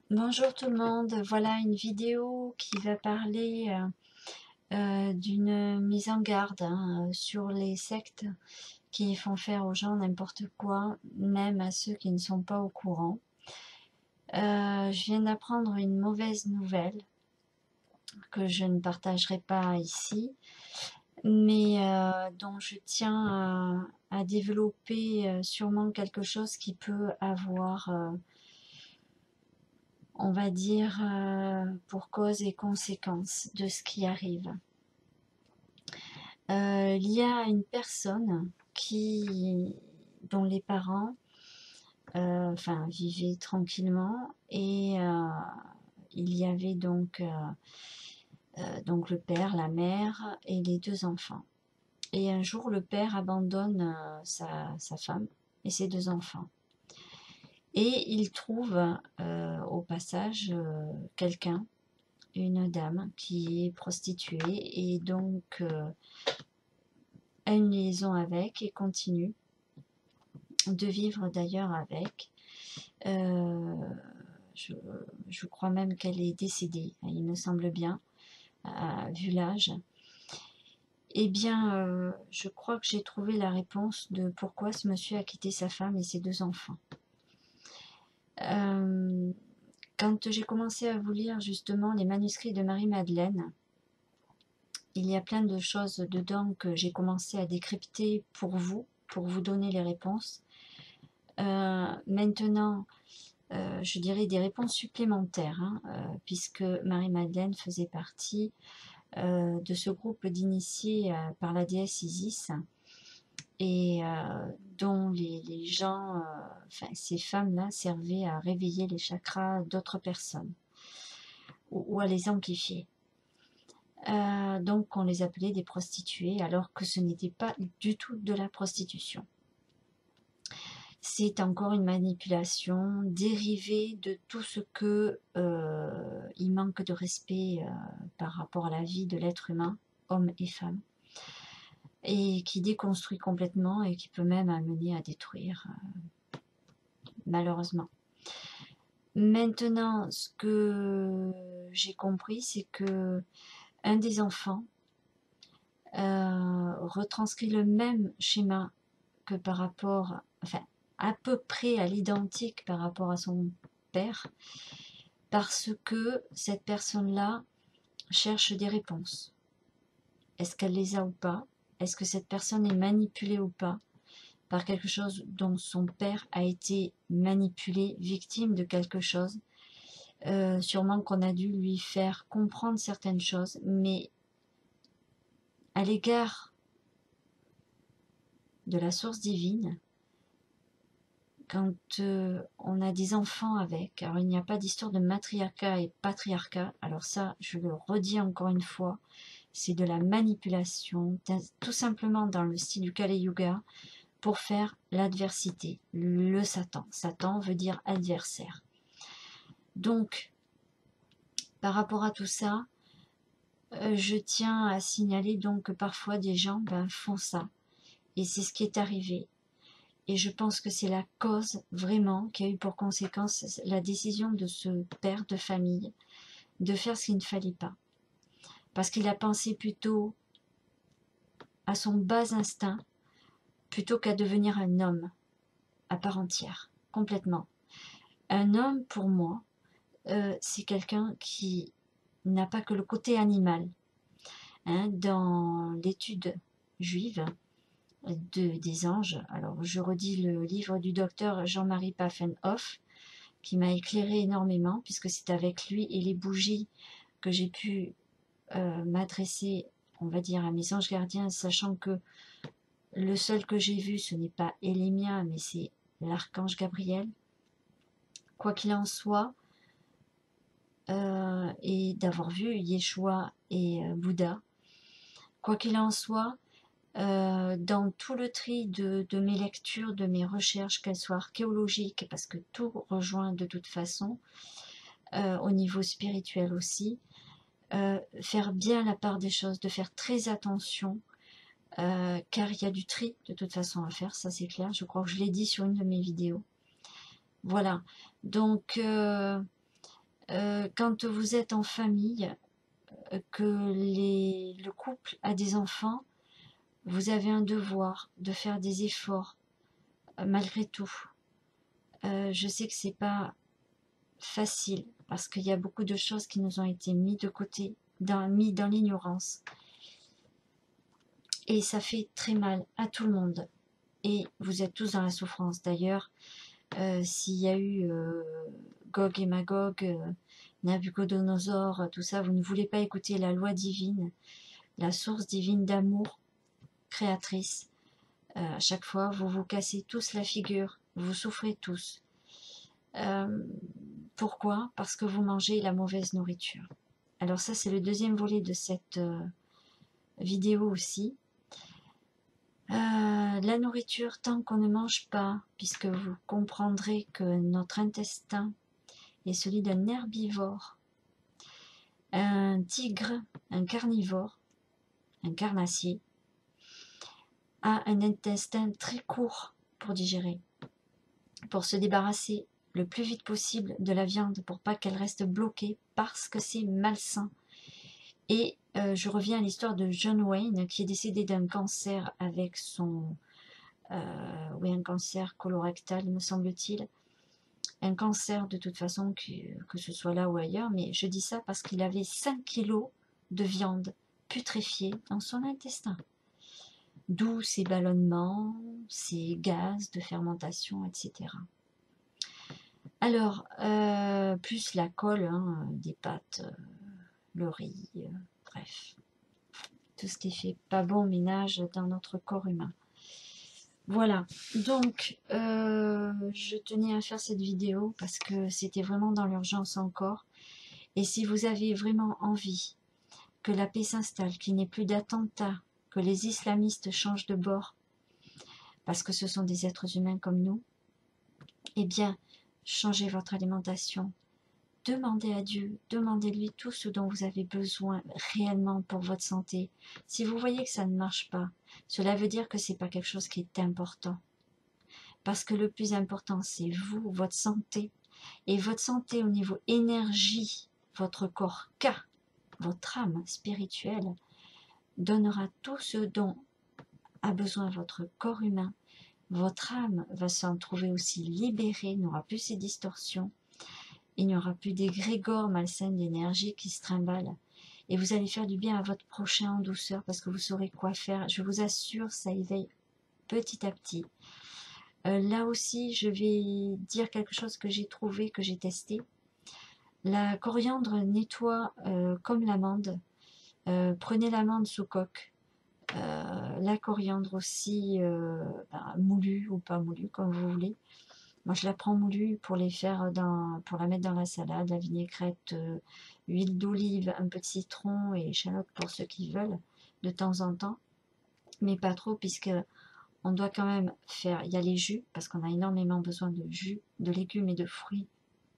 Bonjour tout le monde, voilà une vidéo qui va parler d'une mise en garde sur les sectes qui font faire aux gens n'importe quoi, même à ceux qui ne sont pas au courant. Je viens d'apprendre une mauvaise nouvelle que je ne partagerai pas ici, mais dont je tiens à développer sûrement quelque chose qui peut avoir on va dire, pour cause et conséquence de ce qui arrive. Il y a une personne dont les parents vivaient tranquillement et il y avait donc le père, la mère et les deux enfants. Et un jour, le père abandonne sa femme et ses deux enfants. Et il trouve au passage quelqu'un, une dame qui est prostituée et donc a une liaison avec et continue de vivre d'ailleurs avec. Euh, je, je crois même qu'elle est décédée, il me semble bien, vu l'âge. Eh bien, je crois que j'ai trouvé la réponse de pourquoi ce monsieur a quitté sa femme et ses deux enfants. Quand j'ai commencé à vous lire justement les manuscrits de Marie-Madeleine, il y a plein de choses dedans que j'ai commencé à décrypter pour vous donner les réponses. Maintenant, je dirais des réponses supplémentaires, puisque Marie-Madeleine faisait partie de ce groupe d'initiés par la déesse Isis, et dont les gens, ces femmes-là servaient à réveiller les chakras d'autres personnes, ou à les amplifier. Donc on les appelait des prostituées, alors que ce n'était pas du tout de la prostitution. C'est encore une manipulation dérivée de tout ce que il manque de respect par rapport à la vie de l'être humain, homme et femme, et qui déconstruit complètement et qui peut même amener à détruire, malheureusement. Maintenant, ce que j'ai compris, c'est que un des enfants retranscrit le même schéma que par rapport, enfin, à peu près à l'identique par rapport à son père, parce que cette personne-là cherche des réponses. Est-ce qu'elle les a ou pas? Est-ce que cette personne est manipulée ou pas par quelque chose dont son père a été manipulé, victime de quelque chose? Sûrement qu'on a dû lui faire comprendre certaines choses, mais à l'égard de la source divine, quand on a des enfants avec, alors il n'y a pas d'histoire de matriarcat et patriarcat, alors ça, je le redis encore une fois, c'est de la manipulation, tout simplement dans le style du Kali Yuga, pour faire l'adversité, le Satan. Satan veut dire adversaire. Donc, par rapport à tout ça, je tiens à signaler donc que parfois des gens font ça. Et c'est ce qui est arrivé. Et je pense que c'est la cause vraiment qui a eu pour conséquence la décision de ce père de famille de faire ce qu'il ne fallait pas. Parce qu'il a pensé plutôt à son bas instinct plutôt qu'à devenir un homme à part entière, complètement. Un homme, pour moi, c'est quelqu'un qui n'a pas que le côté animal. Dans l'étude juive des anges, alors je redis le livre du docteur Jean-Marie Pfaffenhoff, qui m'a éclairé énormément, puisque c'est avec lui et les bougies que j'ai pu m'adresser, on va dire, à mes anges gardiens, sachant que le seul que j'ai vu, ce n'est pas Elémia, mais c'est l'archange Gabriel. Quoi qu'il en soit, et d'avoir vu Yeshua et Bouddha, quoi qu'il en soit, dans tout le tri de mes lectures, de mes recherches, qu'elles soient archéologiques, parce que tout rejoint de toute façon, au niveau spirituel aussi, faire bien la part des choses, de faire très attention, car il y a du tri de toute façon à faire, ça c'est clair, je crois que je l'ai dit sur une de mes vidéos. Voilà, donc Quand vous êtes en famille, que le couple a des enfants, vous avez un devoir de faire des efforts, malgré tout. Je sais que c'est pas facile, parce qu'il y a beaucoup de choses qui nous ont été mises de côté, mis dans l'ignorance. Et ça fait très mal à tout le monde. Et vous êtes tous dans la souffrance. D'ailleurs, s'il y a eu Gog et Magog, Nabucodonosor, tout ça, vous ne voulez pas écouter la loi divine, la source divine d'amour créatrice. À chaque fois, vous vous cassez tous la figure, vous souffrez tous. Pourquoi? Parce que vous mangez la mauvaise nourriture. Alors ça, c'est le deuxième volet de cette vidéo aussi. La nourriture, tant qu'on ne mange pas, puisque vous comprendrez que notre intestin est celui d'un herbivore, un tigre, un carnivore, un carnassier, a un intestin très court pour digérer, pour se débarrasser le plus vite possible de la viande, pour pas qu'elle reste bloquée, parce que c'est malsain. Et je reviens à l'histoire de John Wayne, qui est décédé d'un cancer avec son... oui, un cancer colorectal, me semble-t-il. Un cancer de toute façon, que ce soit là ou ailleurs, mais je dis ça parce qu'il avait 5 kilos de viande putréfiée dans son intestin. D'où ces ballonnements, ces gaz de fermentation, etc. Alors, plus la colle, hein, des pâtes, le riz, bref. Tout ce qui fait pas bon ménage dans notre corps humain. Voilà, donc je tenais à faire cette vidéo parce que c'était vraiment dans l'urgence encore. Et si vous avez vraiment envie que la paix s'installe, qu'il n'y ait plus d'attentats, que les islamistes changent de bord, parce que ce sont des êtres humains comme nous, eh bien, changez votre alimentation. Demandez à Dieu, demandez-lui tout ce dont vous avez besoin réellement pour votre santé. Si vous voyez que ça ne marche pas, cela veut dire que ce n'est pas quelque chose qui est important. Parce que le plus important, c'est vous, votre santé. Et votre santé au niveau énergie, votre corps K, votre âme spirituelle, donnera tout ce dont a besoin votre corps humain. Votre âme va s'en trouver aussi libérée, n'aura plus ces distorsions. Il n'y aura plus des grégores malsaines d'énergie qui se trimballent. Et vous allez faire du bien à votre prochain en douceur parce que vous saurez quoi faire. Je vous assure, ça éveille petit à petit. Là aussi, je vais dire quelque chose que j'ai trouvé, que j'ai testé. La coriandre nettoie comme l'amande. Prenez l'amande sous coque. La coriandre aussi, moulue ou pas moulue, comme vous voulez. Moi, je la prends moulue pour pour la mettre dans la salade, la vinaigrette, huile d'olive, un peu de citron et échalote pour ceux qui veulent, de temps en temps. Mais pas trop, puisque on doit quand même faire, il y a les jus, parce qu'on a énormément besoin de jus, de légumes et de fruits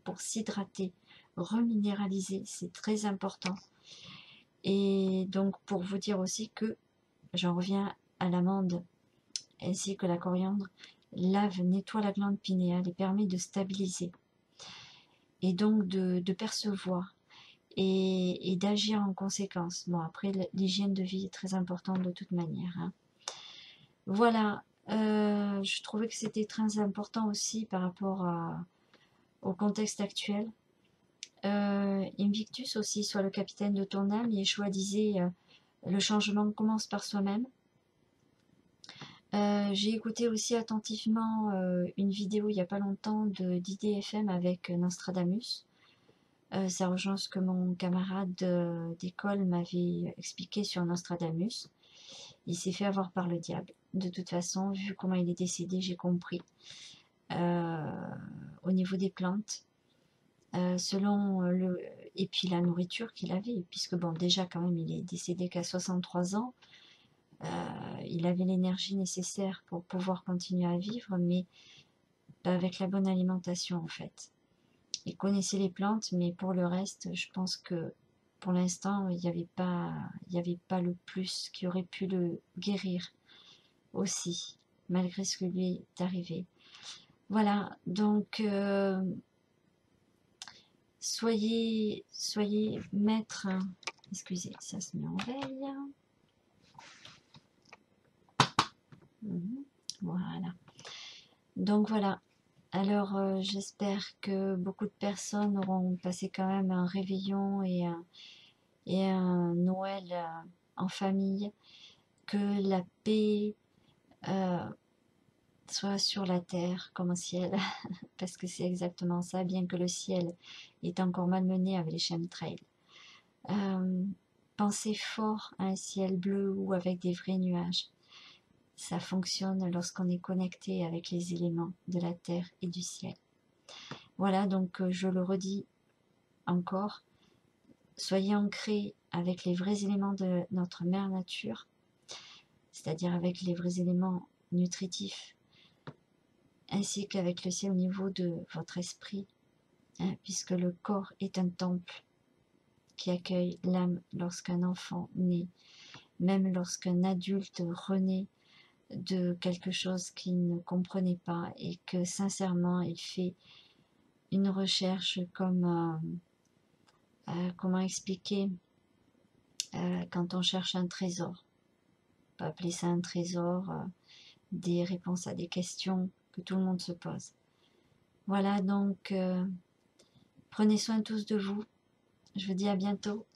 pour s'hydrater, reminéraliser, c'est très important. Et donc, pour vous dire aussi que, j'en reviens à l'amande ainsi que la coriandre, lave, nettoie la glande pinéale et permet de stabiliser et donc de percevoir et d'agir en conséquence. Bon, après, l'hygiène de vie est très importante de toute manière, hein. Voilà, je trouvais que c'était très important aussi par rapport au contexte actuel. Invictus aussi, sois le capitaine de ton âme. Yeshua disait le changement commence par soi-même. J'ai écouté aussi attentivement une vidéo il n'y a pas longtemps d'IDFM avec Nostradamus. Ça rejoint ce que mon camarade d'école m'avait expliqué sur Nostradamus. Il s'est fait avoir par le diable. De toute façon, vu comment il est décédé, j'ai compris. Au niveau des plantes, et puis la nourriture qu'il avait, puisque bon, déjà quand même, il est décédé qu'à 63 ans. Il avait l'énergie nécessaire pour pouvoir continuer à vivre, mais pas avec la bonne alimentation en fait. Il connaissait les plantes, mais pour le reste, je pense que pour l'instant, il n'y avait pas le plus qui aurait pu le guérir aussi, malgré ce que lui est arrivé. Voilà, donc soyez maître, excusez, ça se met en veille. Voilà. Donc voilà. Alors j'espère que beaucoup de personnes auront passé quand même un réveillon et un Noël en famille, que la paix soit sur la terre comme au ciel, parce que c'est exactement ça, bien que le ciel est encore malmené avec les chemtrails. Pensez fort à un ciel bleu ou avec des vrais nuages. Ça fonctionne lorsqu'on est connecté avec les éléments de la terre et du ciel. Voilà, donc je le redis encore, soyez ancrés avec les vrais éléments de notre mère nature, c'est-à-dire avec les vrais éléments nutritifs, ainsi qu'avec le ciel au niveau de votre esprit, hein, puisque le corps est un temple qui accueille l'âme lorsqu'un enfant naît, même lorsqu'un adulte renaît de quelque chose qu'il ne comprenait pas et que sincèrement il fait une recherche comme comment expliquer quand on cherche un trésor, on peut appeler ça un trésor, des réponses à des questions que tout le monde se pose. Voilà, donc prenez soin tous de vous, je vous dis à bientôt.